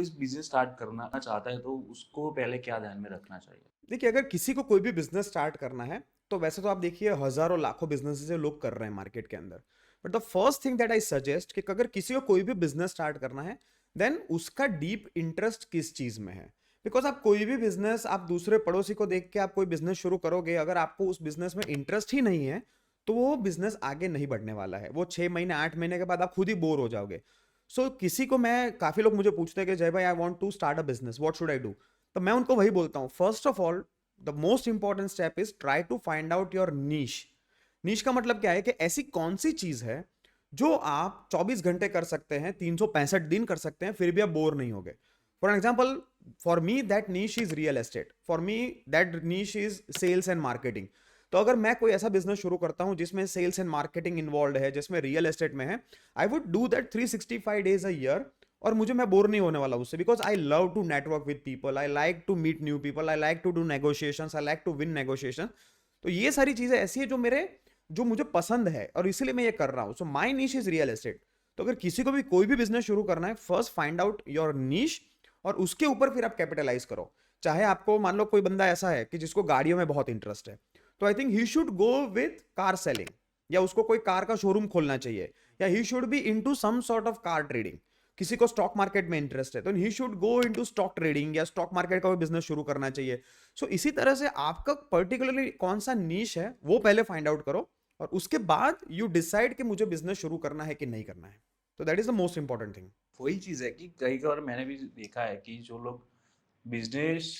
भी business start करना चाहता है तो उसको पहले क्या ध्यान में रखना चाहिए? देखिए, अगर किसी को कोई भी बिजनेस स्टार्ट करना है, तो वैसे तो आप देखिए हजारों लाखों बिजनेसेस लोग कर रहे हैं मार्केट के अंदर। But the first thing that I suggest कि अगर किसी को कोई भी बिजनेस स्टार्ट करना है, देन उसका डीप इंटरेस्ट किस चीज में है। बिकॉज आप कोई भी बिजनेस, आप दूसरे पड़ोसी को देख के आप कोई बिजनेस शुरू करोगे, अगर आपको उस बिजनेस में इंटरेस्ट ही नहीं है, तो वो बिजनेस आगे नहीं बढ़ने वाला है। वो 6 महीने 8 महीने के बाद आप खुद ही बोर हो जाओगे। सो किसी को, मैं काफी लोग मुझे पूछते हैं कि जय भाई, I want to start a business, what should I do. तो मैं उनको वही बोलता हूँ, first of all the most important step is try to find out your niche. Niche का मतलब क्या है कि ऐसी कौन सी चीज है जो आप 24 घंटे कर सकते हैं, 365 दिन कर सकते हैं, फिर भी आप बोर नहीं होगे। For example, for me that niche is real estate, for me that niche is sales and marketing. तो अगर मैं कोई ऐसा बिजनेस शुरू करता हूं जिसमें सेल्स एंड मार्केटिंग इन्वॉल्व है, जिसमें रियल एस्टेट में है, I would do that 365 days a year. और मुझे, मैं बोर नहीं होने वाला उससे, because I love to network with people, I like to meet new people, I like to do negotiation, I like to win negotiation. तो ये सारी चीजें ऐसी है जो मुझे पसंद है, और इसीलिए मैं ये कर रहा हूं। सो माई नीश इज रियल एस्टेट। तो अगर किसी को भी कोई भी बिजनेस शुरू करना है, फर्स्ट फाइंड आउट योर नीश, और उसके ऊपर फिर आप कैपिटलाइज करो। चाहे आपको, मान लो कोई बंदा ऐसा है कि जिसको गाड़ियों में बहुत इंटरेस्ट है, तो I think he should go with car selling, या उसको कोई कार का शोरूम खोलना चाहिए, या he should be into some sort of car trading. किसी को स्टॉक मार्केट में इंटरेस्ट है, तो he should go into stock trading, या स्टॉक मार्केट का बिजनेस शुरू करना चाहिए। सो इसी तरह से आपका पर्टिकुलरली कौन सा नीश है, वो पहले फाइंड आउट करो, और उसके बाद यू डिसाइड कि मुझे बिजनेस शुरू करना है कि नहीं करना है। तो that is the most important thing. वही चीज है कि कई बार मैंने भी देखा है कि जो लोग बिजनेस,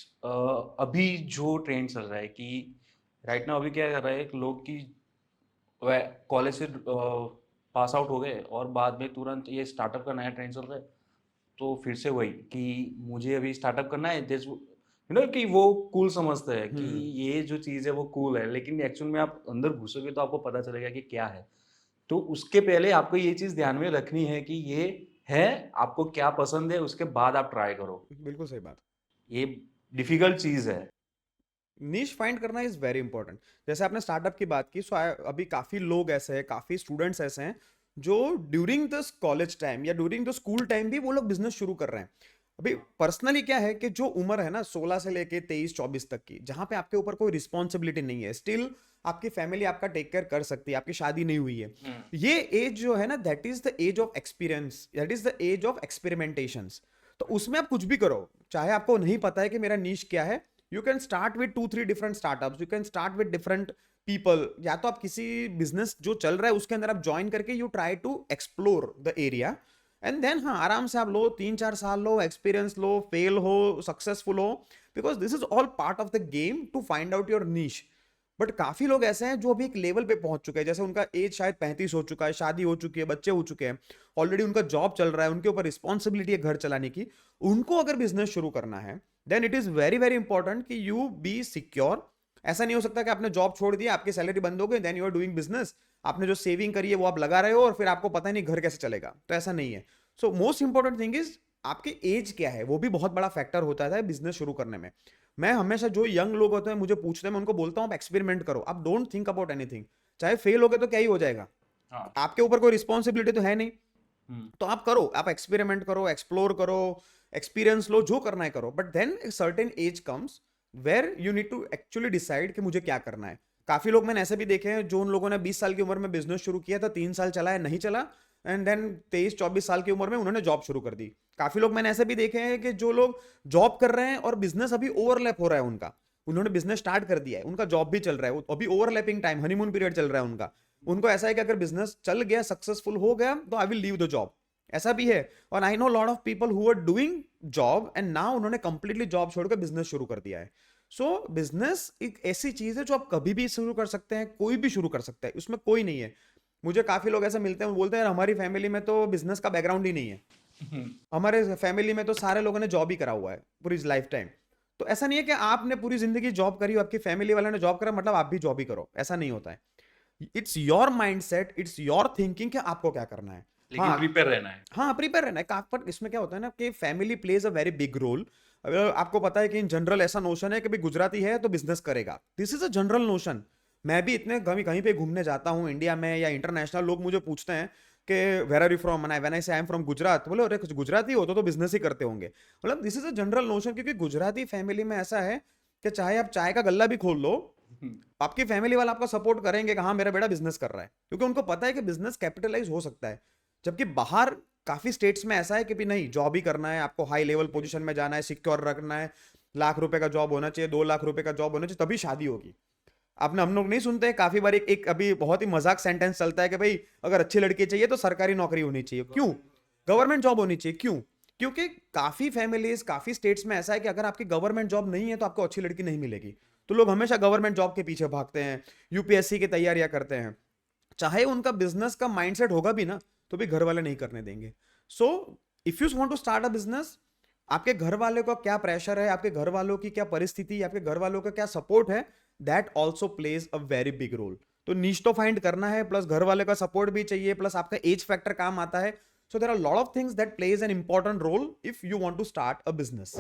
अभी जो ट्रेंड चल रहा है कि राइट नाउ अभी क्या कर रहा है लोग की कॉलेज से पास आउट हो गए और बाद में तुरंत ये स्टार्टअप का नया ट्रेंड चल रहा है, तो फिर से वही कि मुझे अभी स्टार्टअप करना है, दिस कि वो कूल समझते हैं कि हम्म। ये जो चीज़ है वो कूल है, लेकिन एक्चुअल में आप अंदर घुसोगे तो आपको पता चलेगा कि क्या है। तो उसके पहले आपको ये चीज़ ध्यान में रखनी है कि ये है, आपको क्या पसंद है, उसके बाद आप ट्राई करो। बिल्कुल सही बात। ये डिफिकल्ट चीज़ है। नीश फाइंड करना इज वेरी इंपॉर्टेंट। जैसे आपने स्टार्टअप की बात की, सो अभी काफी लोग ऐसे हैं, काफी स्टूडेंट्स ऐसे हैं जो ड्यूरिंग द कॉलेज टाइम या ड्यूरिंग द स्कूल टाइम भी वो लोग बिजनेस शुरू कर रहे हैं। अभी पर्सनली क्या है कि जो उम्र है ना 16 से लेके 23 24 तक की, जहां पे आपके ऊपर कोई रिस्पॉन्सिबिलिटी नहीं है, स्टिल आपकी फैमिली आपका टेक केयर कर सकती है, आपकी शादी नहीं हुई है, ये एज जो है ना, that is the age of experience, that is the age of experimentation. तो उसमें आप कुछ भी करो, चाहे आपको नहीं पता है कि मेरा नीश क्या है, you can start with 2 3 different startups, you can start with different people. या तो आप किसी बिजनेस जो चल रहा है उसके अंदर आप ज्वाइन करके you try to explore the area, and then हाँ, आराम से आप लो, 3 4 साल लो, एक्सपीरियंस लो, फेल हो, सक्सेसफुल हो, because this is all part of the game to find out your niche. But काफी लोग ऐसे हैं जो अभी एक लेवल पे पहुंच चुके हैं, जैसे उनका एज शायद 35 हो चुका है, शादी हो चुकी है, बच्चे हो चुके हैं, ऑलरेडी उनका जॉब चल रहा है, उनके ऊपर रिस्पॉन्सिबिलिटी है घर चलाने की। उनको अगर बिजनेस शुरू करना है, then it is very very important कि यू बी सिक्योर। ऐसा नहीं हो सकता कि आपने जॉब छोड़ दिया, आपकी सैलरी बंद हो गई, then you are doing business, आपने जो सेविंग करी है वो आप लगा रहे हो, और फिर आपको पता ही नहीं घर कैसे चलेगा। तो ऐसा नहीं है। So most important thing is आपकी एज क्या है, वो भी बहुत बड़ा फैक्टर होता है बिजनेस शुरू करने में। मैं हमेशा, जो यंग लोग होते हैं मुझे पूछते हैं, मैं उनको बोलता हूँ आप एक्सपेरिमेंट करो, आप डोंट थिंक अबाउट एनीथिंग। चाहे फेल हो गए तो क्या ही हो जाएगा, हाँ। आपके ऊपर कोई रिस्पॉन्सिबिलिटी तो है नहीं। हम्म। तो आप करो, आप एक्सपेरिमेंट करो, एक्सप्लोर करो, एक्सपीरियंस लो, जो करना है करो। बट देन एक certain age comes where you need to actually decide कि मुझे क्या करना है। काफी लोग मैंने ऐसे भी देखे हैं जो उन लोगों ने 20 साल की उम्र में बिजनेस शुरू किया था, 3 साल चला है, नहीं चला, एंड देन 23 24 साल की उम्र में उन्होंने जॉब शुरू कर दी। काफी लोग मैंने ऐसे भी देखे हैं कि जो लोग जॉब कर रहे हैं और बिजनेस अभी ओवरलैप हो रहा है उनका, उन्होंने बिजनेस स्टार्ट कर दिया है, उनका जॉब भी चल रहा है, अभी ओवरलैपिंग टाइम, हनीमून पीरियड चल रहा है उनका। उनको ऐसा है कि अगर बिजनेस चल गया, सक्सेसफुल हो गया, तो I will leave the job, ऐसा भी है। और I know lot of people who are doing job and now उन्होंने कंप्लीटली जॉब छोड़कर बिजनेस शुरू कर दिया है। सो बिजनेस एक ऐसी चीज है जो आप कभी भी शुरू कर सकते हैं, कोई भी शुरू कर सकता है, उसमें कोई नहीं है। मुझे काफी लोग ऐसे मिलते हैं, वो बोलते हैं यार हमारी फैमिली में तो बिजनेस का बैकग्राउंड ही नहीं है, हमारे फैमिली में तो सारे लोगों ने जॉब ही करा हुआ है पूरी लाइफ टाइम। तो ऐसा नहीं है कि आपने पूरी जिंदगी जॉब करी हो, आपकी फैमिली वाले ने जॉब करा मतलब आप भी जॉब ही करो, ऐसा नहीं होता है। It's your mindset, it's your thinking कि आपको क्या करना है। लेकिन हाँ, प्रिपेयर रहना है। हाँ प्रिपेयर रहना है। पर इसमें क्या होता है ना कि family plays a very big role. आपको पता है कि इन जनरल ऐसा नोशन है कि भाई गुजराती है तो बिजनेस करेगा, this is a general notion. मैं भी इतने कहीं कहीं पे घूमने जाता हूँ इंडिया में या इंटरनेशनल, लोग मुझे पूछते हैं कि where are you from, when I say I am from Gujarat, बोले अरे कुछ गुजराती हो तो बिजनेस ही करते होंगे। मतलब this is a general notion, क्योंकि गुजराती फैमिली में ऐसा है कि चाहे आप चाय का गल्ला भी खोल लो, आपकी फैमिली वाला आपका सपोर्ट करेंगे कि हाँ मेरा बेटा बिजनेस कर रहा है, क्योंकि उनको पता है कि बिजनेस कैपिटलाइज हो सकता है। जबकि बाहर काफी स्टेट्स में ऐसा है कि भी नहीं, जॉब ही करना है, आपको हाई लेवल पोजीशन में जाना है, सिक्योर रखना है, लाख रुपए का जॉब होना चाहिए, 2 लाख रुपए का जॉब होना चाहिए, तभी शादी होगी। आपने, हम लोग नहीं सुनते काफी बार एक अभी बहुत ही मजाक सेंटेंस चलता है कि भाई अगर अच्छी लड़की चाहिए तो सरकारी नौकरी होनी चाहिए। क्यों? गवर्नमेंट जॉब होनी चाहिए। क्यों? क्योंकि काफी फैमिलीज, काफी स्टेट्स में ऐसा है कि अगर आपकी गवर्नमेंट जॉब नहीं है तो आपको अच्छी लड़की नहीं मिलेगी, तो लोग हमेशा गवर्नमेंट जॉब के पीछे भागते हैं, यूपीएससी की तैयारियां करते हैं। चाहे उनका बिजनेस का माइंडसेट होगा भी ना, तो भी घर वाले नहीं करने देंगे। So if you want to start a business, आपके घर वाले का क्या प्रेशर है, आपके घर वालों की क्या परिस्थिति, आपके घर वालों का क्या सपोर्ट है, that also plays a very big role. तो नीश तो फाइंड करना है, प्लस घर वाले का सपोर्ट भी चाहिए, प्लस आपका एज फैक्टर काम आता है। So there are lot of things that plays an important role if you want to start a business.